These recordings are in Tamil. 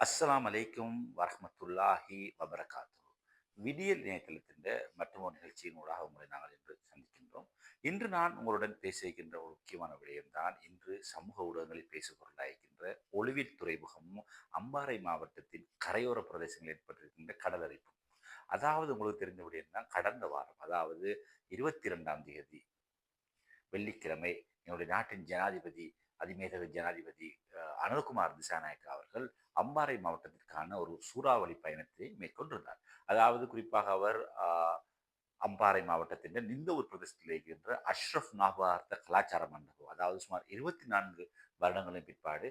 அஸ்ஸலாமு அலைக்கும் வரஹ்மத்துல்லாஹி வபரகாத்துஹு. விடியல் இணையதளத்தின் மற்றொரு நிகழ்ச்சியினூடாக உங்களை நாங்கள் இன்று சந்திக்கின்றோம். இன்று நான் உங்களுடன் பேசுகின்ற ஒரு முக்கியமான விடயம்தான் இன்று சமூக ஊடகங்களில் பேசுபொருளாயிருக்கின்ற ஒளிவில் துறைமுகமும் அம்பாறை மாவட்டத்தின் கரையோர பிரதேசங்களில் ஏற்பட்டிருக்கின்ற கடலரிப்பும். அதாவது உங்களுக்கு தெரிந்த விடயம் தான் கடந்த வாரம், அதாவது 22ஆம் தேதி வெள்ளிக்கிழமை என்னுடைய நாட்டின் ஜனாதிபதி அதிமேதகு ஜனாதிபதி அனுகுமார் திசாநாயக்கா அவர்கள் அம்பாறை மாவட்டத்திற்கான ஒரு சூறாவளி பயணத்தை மேற்கொண்டிருந்தார். அதாவது குறிப்பாக அவர் அம்பாறை மாவட்டத்தின் நிந்தவூர் பிரதேசத்தில் இருக்கின்ற அஷ்ரஃப் ஞாபகார்த்த கலாச்சார மண்டபம், அதாவது சுமார் 24 வருடங்களின் பிற்பாடு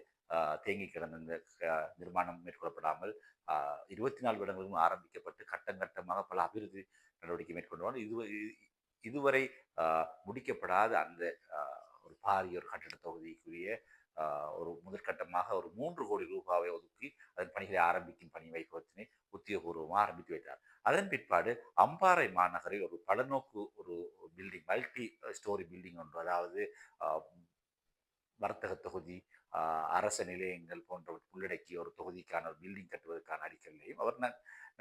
தேங்கி கிடந்த இந்த நிர்மாணம் மேற்கொள்ளப்படாமல் 24 வருடங்களும் ஆரம்பிக்கப்பட்டு கட்டம் கட்டமாக பல அபிவிருத்தி நடவடிக்கை மேற்கொண்டு இதுவரை முடிக்கப்படாத அந்த ஒரு பாரிய ஒரு கட்டிட தொகுதிக்குரிய ஒரு முதற்கட்டமாக ஒரு 3 கோடி ரூபாவை ஒதுக்கி அதன் பணிகளை ஆரம்பிக்கும் பணி வைப்பதனை உத்தியோகபூர்வமாக ஆரம்பித்து வைத்தார். அதன் பிற்பாடு அம்பாறை மாநகரில் ஒரு பலநோக்கு ஒரு பில்டிங், மல்டி ஸ்டோரி பில்டிங் ஒன்று, அதாவது அஹ், வர்த்தக தொகுதி, அரச நிலையங்கள் போன்றவற்றை உள்ளடக்கிய ஒரு தொகுதிக்கான ஒரு பில்டிங் கட்டுவதற்கான அடிக்கல்லையும் அவர்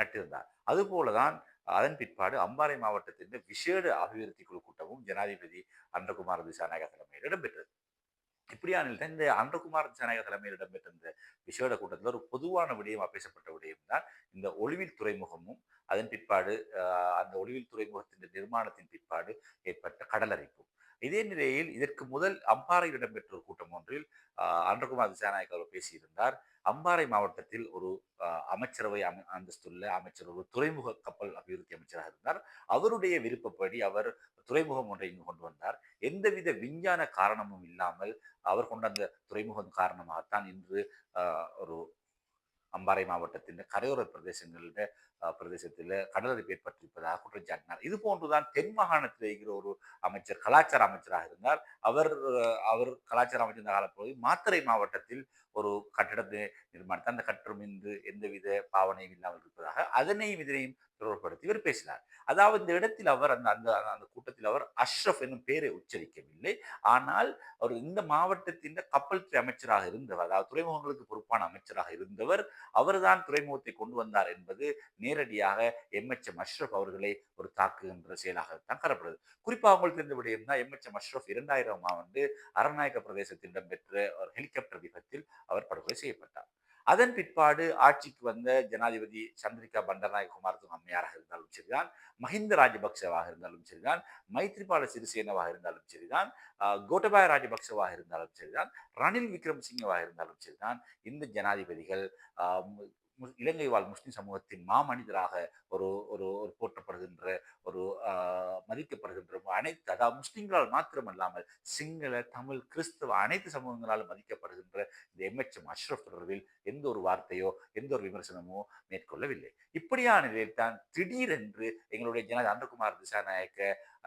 நட்டிருந்தார். அதுபோலதான் அதன் பிற்பாடு அம்பாறை மாவட்டத்தின் விசேட அபிவிருத்தி குழு கூட்டமும் ஜனாதிபதி அன்றகுமார் திசாநாயக தலைமையில் இடம்பெற்றது. இப்படியான இந்த அன்றகுமார் திசாநாயக தலைமையில் இடம்பெற்ற இந்த விசேட கூட்டத்தில் ஒரு பொதுவான விடயமாக பேசப்பட்ட விடயம் தான் இந்த ஒளிவில் துறைமுகமும் அதன் பிற்பாடு அந்த ஒளிவில் துறைமுகத்தின் நிர்மாணத்தின் பிற்பாடு ஏற்பட்ட கடலரிப்பு. இதே நிலையில் இதற்கு முதல் அம்பாறையில் இடம்பெற்ற ஒரு கூட்டம் ஒன்றில் அன்றகுமார் திசாநாயக் அவர் பேசியிருந்தார். அம்பாறை மாவட்டத்தில் ஒரு அமைச்சரவை அந்தஸ்துள்ள அமைச்சர், ஒரு துறைமுக கப்பல் அபிவிருத்தி அமைச்சராக இருந்தார். அவருடைய விருப்பப்படி அவர் துறைமுகம் ஒன்றை இங்கு கொண்டு வந்தார். எந்தவித விஞ்ஞான காரணமும் இல்லாமல் அவர் கொண்ட அந்த துறைமுகம் காரணமாகத்தான் இன்று ஒரு அம்பாறை மாவட்டத்தின் கரையோர பிரதேசத்தில் கடலரிப்பு ஏற்பட்டிருப்பதாக குற்றம் சாட்டினார். இது போன்றுதான் தென் மாகாணத்தில் இருக்கிற ஒரு அமைச்சர், கலாச்சார அமைச்சராக இருந்தார். அவர் அவர் கலாச்சார அமைச்சர் காலப்பகுதி மாத்தறை மாவட்டத்தில் ஒரு கட்டிடத்தை நிர்மாணித்தார். அந்த கட்டிடம் இன்று எந்தவித பாவனையும் இல்லாமல் இருப்பதாக அதனையும் இதனையும் தொடர்படுத்தி இவர் பேசினார். அதாவது இந்த இடத்தில் அவர் அந்த அந்த அந்த கூட்டத்தில் அவர் அஷ்ரப் என்னும் பெயரை உச்சரிக்கவில்லை. ஆனால் அவர் இந்த மாவட்டத்தின் கப்பல் துறை அமைச்சராக இருந்தவர், அதாவது துறைமுகங்களுக்கு பொறுப்பான அமைச்சராக இருந்தவர். அவர்தான் துறைமுகத்தை கொண்டு வந்தார் என்பது நேரடியாக எம்.எச்.எம். அஷ்ரப் அவர்களை ஒரு தாக்குகின்ற செயலாகத்தான் காணப்படுது. குறிப்பாக அவங்களுக்கு தெரிந்த விடயம் தான், எம்.எச்.எம். அஷ்ரப் 2000ஆம் ஆண்டு அரநாயக்க பிரதேசத்தில் இடம்பெற்ற ஒரு ஹெலிகாப்டர் விபத்தில் அவர் படுகொலை செய்யப்பட்டார். அதன் பிற்பாடு ஆட்சிக்கு வந்த ஜனாதிபதி சந்திரிகா பண்டநாயக குமாரதுங்க அம்மையாராக இருந்தாலும் சரிதான், மஹிந்த ராஜபக்சவாக இருந்தாலும் சரிதான், மைத்ரிபால சிறிசேனவாக இருந்தாலும் சரிதான், கோட்டபாய ராஜபக்சவாக இருந்தாலும் சரிதான், ரணில் விக்ரமசிங்கவாக இருந்தாலும் சரிதான், இந்த ஜனாதிபதிகள் இலங்கை வாழ் முஸ்லிம் சமூகத்தின் மாமனிதராக ஒரு ஒரு ஒரு போற்றப்படுகின்ற ஒரு மதிக்கப்படுகின்ற அனைத்து, அதாவது முஸ்லிம்களால் மாத்திரமல்லாமல் சிங்கள, தமிழ், கிறிஸ்தவ அனைத்து சமூகங்களாலும் மதிக்கப்படுகின்ற இந்த எம்.எச்.எம். அஷ்ரப் தொடர்பில் எந்த ஒரு வார்த்தையோ எந்த ஒரு விமர்சனமோ மேற்கொள்ளவில்லை. இப்படியான நிலையில் தான் திடீரென்று எங்களுடைய ஜனாதிபதி அன்றகுமார் திசாநாயக்க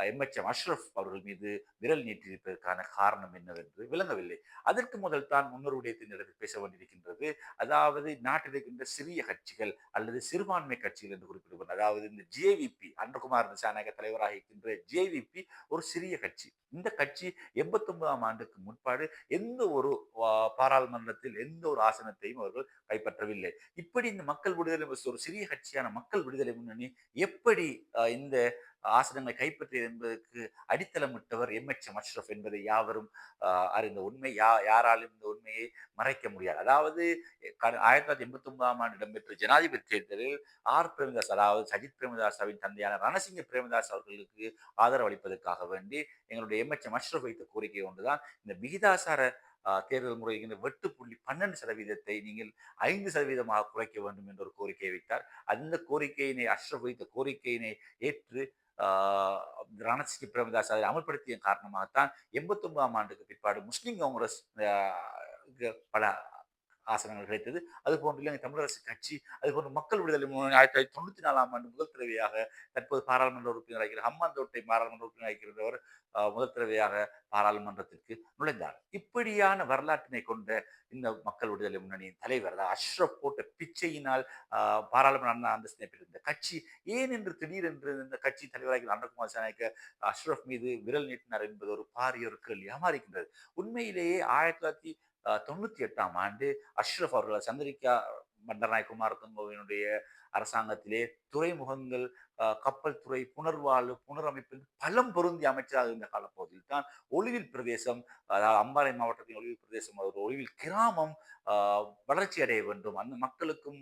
எம்.எச்.எம். அஷ்ரப் அவர்கள் மீது விரல் நீட்டியிருப்பதற்கான காரணம் என்னவென்று விளங்கவில்லை. அதற்கு முதல் தான் முன்னொரு விடயத்தின் பேச வேண்டியிருக்கின்றது. அதாவது நாட்டில் இருக்கின்ற சிறிய கட்சிகள் அல்லது சிறுபான்மை கட்சிகள் என்று குறிப்பிடுவது, அதாவது இந்த ஜேவிபி, அன்றகுமார் திசாநாயக்க தலைவராக இருக்கின்ற ஜேவிபி ஒரு சிறிய கட்சி. இந்த கட்சி 89ஆம் ஆண்டுக்கு முற்பாடு எந்த ஒரு பாராளுமன்றத்தில் எந்த ஒரு ஆசனத்தையும் அவர்கள் கைப்பற்றவில்லை. இப்படி இந்த மக்கள் விடுதலை ஒரு சிறிய கட்சியான மக்கள் விடுதலை முன்னணி எப்படி இந்த ஆசனங்களை கைப்பற்றியது என்பதற்கு அடித்தளமிட்டவர் எம்.எச்.எம். அஷ்ரப் என்பதை யாவரும் அறிந்த உண்மை. யாராலும் இந்த உண்மையை மறைக்க முடியாது. அதாவது 1989ஆம் ஆண்டு இடம்பெற்ற ஜனாதிபதி தேர்தலில் பிரேமதாஸ், அதாவது சஜித் பிரேமதாசாவின் தந்தையான ரணசிங்க பிரேமதாஸ் அவர்களுக்கு ஆதரவு அளிப்பதற்காக வேண்டி எங்களுடைய எம்.எச்.எம். அஷ்ரப் வைத்த கோரிக்கை ஒன்றுதான், இந்த விகிதாசார தேர்தல் முறையின் வெட்டுப்புள்ளி 12% நீங்கள் 5% குறைக்க வேண்டும் என்ற ஒரு கோரிக்கையை வைத்தார். அந்த கோரிக்கையினை, அஷ்ரப் வைத்த கோரிக்கையினை ஏற்று ரணசிங்க பிரேமதாஸ் அதை அமல்படுத்திய காரணமாகத்தான் 89ஆம் ஆண்டுக்கு பிற்பாடு முஸ்லிம் காங்கிரஸ் பல ஆசனங்கள் கிடைத்தது. அதுபோன்று இலங்கை தமிழரசு கட்சி, அதுபோன்று மக்கள் விடுதலை முன்னணி 1994ஆம் ஆண்டு முதல் தடவையாக தற்போது பாராளுமன்ற உறுப்பினர் ஆகிற ஹம்மாந்தோட்டை பாராளுமன்ற உறுப்பினர் ஆகியிருந்தவர் முதல் தடவையாக பாராளுமன்றத்திற்கு நுழைந்தார். இப்படியான வரலாற்றினை கொண்ட இந்த மக்கள் விடுதலை முன்னணியின் தலைவர் அஷ்ரப் போட்ட பிச்சையினால் பாராளுமன்ற அந்தஸ்தினை பெற்றிருந்த கட்சி ஏன் என்று திடீரென்று இந்த கட்சி தலைவராக அன்றகுமார் திசாநாயக்க அஷ்ரப் மீது விரல் நீட்டினார் என்பது ஒரு பாரிய ஒரு கேள்வியாக மாறுகின்றது. உண்மையிலேயே 98ஆம் ஆண்டு அஷ்ரஃப் அவர்கள் சந்திரிகா பண்டர்நாயக் குமாரதுங்கவினுடைய அரசாங்கத்திலே துறைமுகங்கள், கப்பல் துறை, புனர்வாழ்வு, புனரமைப்பு பலம் பொருந்திய அமைச்சராக இருந்த காலப்பகுதியில் தான் ஒளிவில் பிரதேசம், அதாவது அம்பாறை மாவட்டத்தின் ஒளிவில் பிரதேசம் ஒரு ஒளிவில் கிராமம் வளர்ச்சி அடைய வேண்டும். அந்த மக்களுக்கும்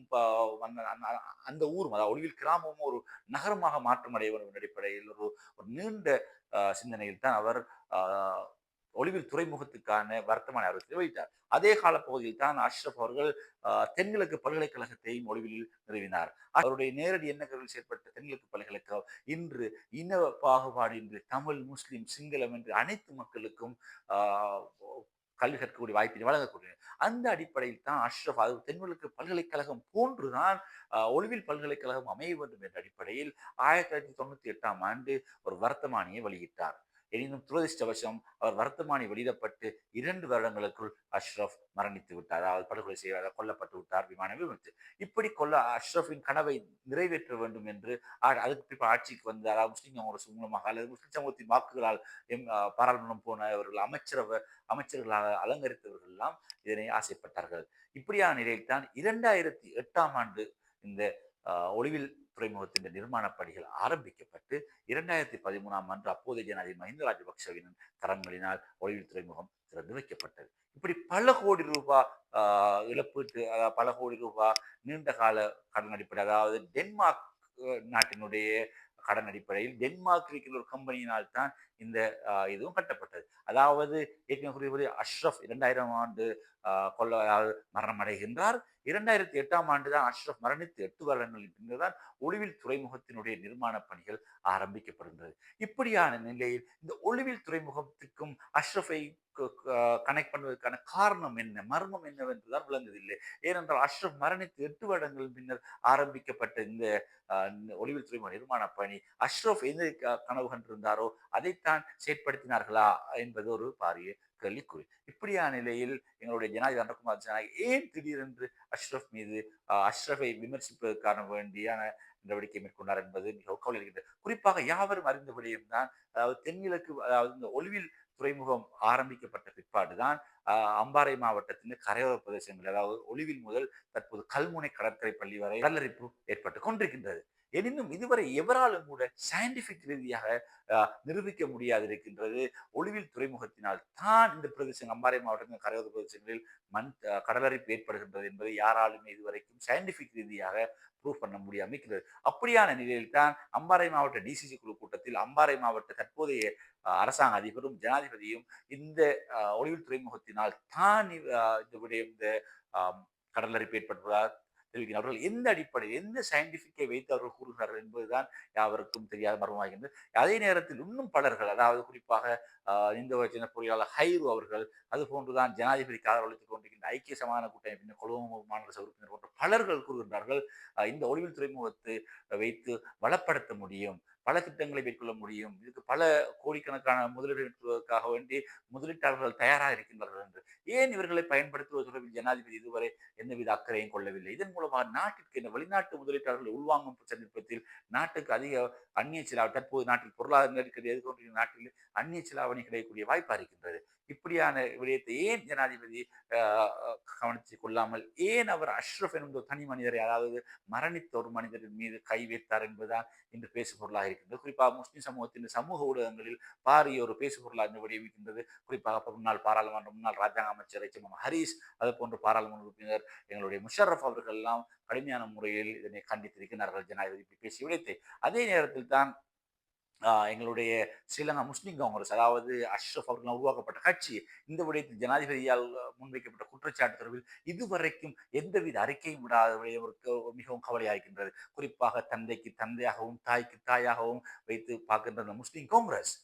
அந்த ஊரும் அதாவது ஒளிவில் கிராமமும் ஒரு நகரமாக மாற்றம் அடைய வேண்டும் என்ற அடிப்படையில் ஒரு ஒரு நீண்ட சிந்தனையில் தான் அவர் ஒளிவில் துறைமுகத்துக்கான வர்த்தமானி அறிவித்தலை வைத்தார். அதே காலப்பகுதியில் தான் அஷ்ரப் அவர்கள் தென்கிழக்கு பல்கலைக்கழகத்தையும் ஒளிவில் நிறுவினார். அவருடைய நேரடி எண்ணங்களில் செயற்பட்ட தென்கிழக்கு பல்கலைக்கழகம் இன்று இன பாகுபாடு இன்றி தமிழ், முஸ்லிம், சிங்களம் என்று அனைத்து மக்களுக்கும் ஆஹ் கல்வி கற்கக்கூடிய வாய்ப்பினை வழங்கக்கூடிய அந்த அடிப்படையில் தான் அஷ்ரப் அது தென்கிழக்கு பல்கலைக்கழகம் போன்றுதான் ஒளிவில் பல்கலைக்கழகம் அமைய வேண்டும் என்ற அடிப்படையில் 1998ஆம் ஆண்டு ஒரு வர்த்தமானியை வெளியிட்டார். எனினும் துரதிருஷ்டவசம் அவர் வர்த்தமானி வெளியிடப்பட்டு 2 வருடங்களுக்குள் அஷ்ரப் மரணித்து விட்டார். அதாவது படுகொலை செய்ய கொல்லப்பட்டு விட்டார் விமான விபத்து. இப்படி அஷ்ரஃபின் கனவை நிறைவேற்ற வேண்டும் என்று அதுக்கு பின்பு ஆட்சிக்கு வந்த அதாவது முஸ்லிம் காங்கிரஸ் மூலமாக அல்லது முஸ்லிம் சமூகத்தின் வாக்குகளால் பாராளுமன்றம் போனவர்கள் அமைச்சர்களாக அலங்கரித்தவர்கள் எல்லாம் இதனை ஆசைப்பட்டார்கள். இப்படியான நிலையில் தான் 2008ஆம் ஆண்டு இந்த ஒளிவில் துறைமுகத்தின் நிர்மாண பணிகள் ஆரம்பிக்கப்பட்டு 2013ஆம் ஆண்டு அப்போதைய ஜனாதிபதி மஹிந்த ராஜபக்சவின் கரங்களினால் ஒளிவில் துறைமுகம் திறந்து வைக்கப்பட்டது. இப்படி பல கோடி ரூபாய் இழப்பீட்டு பல கோடி ரூபாய் நீண்ட கால கடன் அடிப்படை அதாவது டென்மார்க் நாட்டினுடைய கடன் அடிப்படையில் டென்மார்க் இருக்கிற ஒரு கம்பெனியினால் தான் இந்த இதுவும் கட்டப்பட்டது. அதாவது ஏற்கனவே அஷ்ரஃப் 2000 ஆண்டு மரணம் அடைகின்றார். 2008ஆம் ஆண்டு தான் அஷ்ரஃப் மரணித்து 8 வருடங்களின் பின்னர் தான் ஒளிவில் துறைமுகத்தினுடைய நிர்மாண பணிகள் ஆரம்பிக்கப்படுகின்றது. இப்படியான நிலையில் இந்த ஒளிவில் துறைமுகத்துக்கும் அஷ்ரஃபை கனெக்ட் பண்ணுவதற்கான காரணம் என்ன, மர்மம் என்னவென்றுதான் விளங்குவதில்லை. ஏனென்றால் அஷ்ரஃப் மரணித்து 8 வருடங்கள் பின்னர் ஆரம்பிக்கப்பட்ட இந்த ஒளிவில் துறைமுக நிர்மாண பணி அஷ்ரஃப் எந்த கனவு கண்டிருந்தாரோ அதைத்தான் செயற்படுத்தினார்களா என்பது ஒரு பாரிய கேள்விக்குறி. இப்படியான நிலையில் எங்களுடைய ஜனாதிபதி அன்றகுமார் ஜனநாயக் ஏன் திடீரென்று அஷ்ரஃப் மீது அஷ்ரஃபை விமர்சிப்பதற்கான வேண்டியான நடவடிக்கை மேற்கொண்டார் என்பது மிகவும் கவலை அளிக்கின்றது. குறிப்பாக யாவரும் அறிந்த விடயம் தான் அதாவது தென்கிழக்கு அதாவது இந்த ஒளிவில் துறைமுகம் ஆரம்பிக்கப்பட்ட பிற்பாடுதான் அம்பாறை மாவட்டத்தின் கரையோர பிரதேசங்கள் அதாவது ஒளிவில் முதல் தற்போது கல்முனை கடற்கரை பள்ளி வரை கடலரிப்பு ஏற்பட்டு கொண்டிருக்கின்றது. எனினும் இதுவரை எவராலும் கூட சயின்டிபிக் ரீதியாக நிரூபிக்க முடியாது இருக்கின்றது ஒளிவில் துறைமுகத்தினால் தான் இந்த பிரதேசம் அம்பாறை மாவட்டத்தின் கரையோர பிரதேசங்களில் கடலரிப்பு ஏற்படுகின்றது என்பதை யாராலுமே இதுவரைக்கும் சயின்டிபிக் ரீதியாக ப்ரூவ் பண்ண முடியாமல் இருக்கிறது. அப்படியான நிலையில் தான் அம்பாறை மாவட்ட டிசிசி குழு கூட்டத்தில் அம்பாறை மாவட்ட தற்போதைய அரசாங்க அதிபரும் ஜனாதிபதியும் இந்த ஒளிவில் துறைமுகத்தினால் தான் இந்த விடயம் இந்த கடலரிப்பு ஏற்படுவதால் தெரிவிக்கிறார்கள். எந்த அடிப்படையில் எந்த சயின்டிபிக்கை வைத்து அவர்கள் கூறுகிறார்கள் என்பதுதான் யாவருக்கும் தெரியாத மர்மமாகின்றது. அதே நேரத்தில் இன்னும் பலர்கள் அதாவது குறிப்பாக இந்த பொறியாளர் ஹைரு அவர்கள் அது போன்றுதான் ஜனாதிபதிக்கு ஆதரவளித்துக் கொண்டிருக்கின்ற ஐக்கிய சமாதான கூட்டமைப்பின் கொழும்பு மாநகர உறுப்பினர் போன்ற பலர்கள் கூறுகின்றார்கள் இந்த ஒளிவில் துறைமுகத்தை வைத்து வளப்படுத்த முடியும், பல திட்டங்களை மேற்கொள்ள முடியும், இதுக்கு பல கோடிக்கணக்கான முதலீடுகளுக்காக வேண்டி முதலீட்டாளர்கள் தயாராக இருக்கின்றார்கள் என்று. ஏன் இவர்களை பயன்படுத்துவது தொடர்பில் ஜனாதிபதி இதுவரை எந்தவித அக்கறையும் கொள்ளவில்லை. இதன் மூலமாக நாட்டிற்கு இந்த வெளிநாட்டு முதலீட்டாளர்கள் உள்வாங்கும் சந்தர்ப்பத்தில் நாட்டுக்கு அதிக அந்நிய செலாவணி தற்போது நாட்டில் பொருளாதார நெருக்கடி எதிர்கொண்டிருக்கிற நாட்டில் அந்நிய செலாவணி கிடைக்கக்கூடிய வாய்ப்பாக இருக்கின்றது. இப்படியான விடயத்தை ஏன் ஜனாதிபதி கவனித்துக் கொள்ளாமல் ஏன் அவர் அஷ்ரஃப் என்ற தனி மனிதரை அதாவது மரணித்த ஒரு மனிதரின் மீது கை வைத்தார் என்பதுதான் இன்று பேசு பொருளாக இருக்கின்றது. குறிப்பாக முஸ்லிம் சமூகத்தின் சமூக ஊடகங்களில் பாரிய ஒரு பேசு பொருளாக இந்த விடயமிருக்கின்றது. குறிப்பாக முன்னாள் பாராளுமன்ற முன்னாள் ராஜாங்க அமைச்சர் ஹரீஸ் அது போன்ற பாராளுமன்ற உறுப்பினர் எங்களுடைய முஷரப் அவர்கள் எல்லாம் கடுமையான முறையில் இதனை கண்டித்திருக்கிறார்கள் ஜனாதிபதி பேசிய விடயத்தை. அதே நேரத்தில் தான் எங்களுடைய ஸ்ரீலங்கா முஸ்லிம் காங்கிரஸ் அதாவது அஷ்ரஃப் அவர்கள் உருவாக்கப்பட்ட கட்சி இந்த விடயத்தில் ஜனாதிபதியால் முன்வைக்கப்பட்ட குற்றச்சாட்டு தொடர்பில் இதுவரைக்கும் எந்தவித அறிக்கையும் விடாத மிகவும் கவலையாகின்றது. குறிப்பாக தந்தைக்கு தந்தையாகவும் தாய்க்கு தாயாகவும் வைத்து பார்க்கின்ற முஸ்லிம் காங்கிரஸ்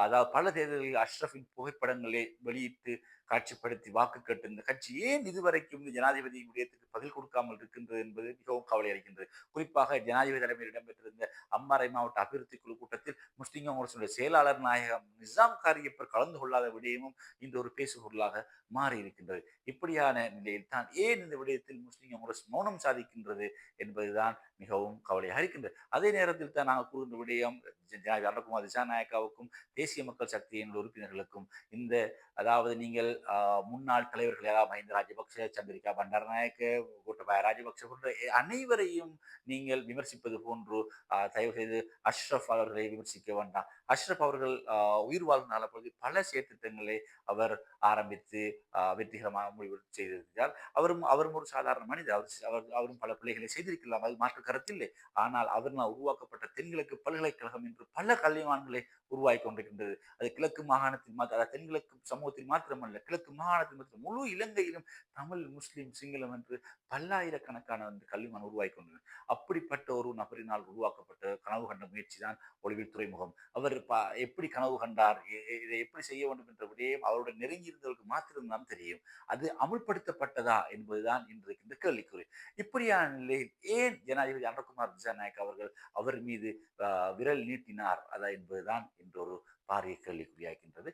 அதாவது பல தேர்தல்களில் அஷ்ரஃபின் புகைப்படங்களை வெளியிட்டு காட்சிப்படுத்தி வாக்கு கேட்டு இந்த கட்சி ஏன் இதுவரைக்கும் இந்த ஜனாதிபதி விடயத்துக்கு பதில் கொடுக்காமல் இருக்கின்றது என்பது மிகவும் கவலை அளிக்கின்றது. குறிப்பாக ஜனாதிபதி தலைமையில் இடம்பெற்றிருந்த அம்பாறை மாவட்ட அபிவிருத்தி குழு கூட்டத்தில் முஸ்லிம் காங்கிரசுடைய செயலாளர் நாயகம் நிசாம் காரியப்பர் கலந்து கொள்ளாத விடயமும் இந்த ஒரு பேசு பொருளாக மாறி இருக்கின்றது. இப்படியான நிலையில் தான் ஏன் இந்த விடயத்தில் முஸ்லிம் காங்கிரஸ் மௌனம் சாதிக்கின்றது என்பதுதான் மிகவும் கவலையாக இருக்கின்றது. அதே நேரத்தில் தான் நாங்கள் கூறுகின்ற விடயம் ஜனாதிபதி அனுர்குமார் திசாநாயக்காவுக்கும் தேசிய மக்கள் சக்தியின் உறுப்பினர்களுக்கும் இந்த அதாவது நீங்கள் முன்னாள் தலைவர்கள் யாராவது மஹிந்த ராஜபக்ஷ, சந்திரிகா பண்டாரநாயக்க, கோட்டபாய ராஜபக்ஷ போன்ற அனைவரையும் நீங்கள் விமர்சிப்பது போன்று தயவு செய்து அஷ்ரஃப் அவர்களை விமர்சிக்க வேண்டாம். அஷ்ரஃப் அவர்கள் உயிர் வாழ்ந்த காலப்பகுதி பல செயற்திட்டங்களை அவர் ஆரம்பித்து வெற்றிகரமாக முடிவு செய்திருக்கிறார். அவரும் ஒரு சாதாரண மனிதர். அவரும் பல பிழைகளை செய்திருக்கலாம். அது மாற்று கருத்தில்லை. ஆனால் அவரினால் உருவாக்கப்பட்ட தென்கிழக்கு பல்கலைக்கழகம் என்று பல கல்விமான்களை உருவாக்கி கொண்டிருக்கின்றது. அது கிழக்கு மாகாணத்தில் அதாவது தென்கிழக்கு சமூகத்தில் மாத்திரமல்ல, கிழக்கு மாகாணத்தில் மாத்திரம் முழு இலங்கையிலும் தமிழ், முஸ்லிம், சிங்களம் என்று பல்லாயிரக்கணக்கான கல்விமான் உருவாக்கி கொண்டனர். அப்படிப்பட்ட ஒரு நபரினால் உருவாக்கப்பட்ட கனவு கண்ட முயற்சி தான் ஒளிவில் துறைமுகம். அவர் எப்படி கனவு கண்டார், இதை எப்படி செய்ய வேண்டும் என்ற விடயம் அவருடன் நெருங்கி இருந்தவருக்கு மாத்திரம்தான் தெரியும். அது அமுல்படுத்தப்பட்டதா என்பதுதான் இன்றைக்கு இந்த கேள்விக்குறி. இப்படியான நிலையில் ஏன் ஜனாதிபதி அனுரகுமார் திசாநாயக் அவர்கள் அவர் மீது விரல் நீட்டினார் என்பதுதான் இன்று ஒரு பாரிய கேள்விக்குறியாகின்றது.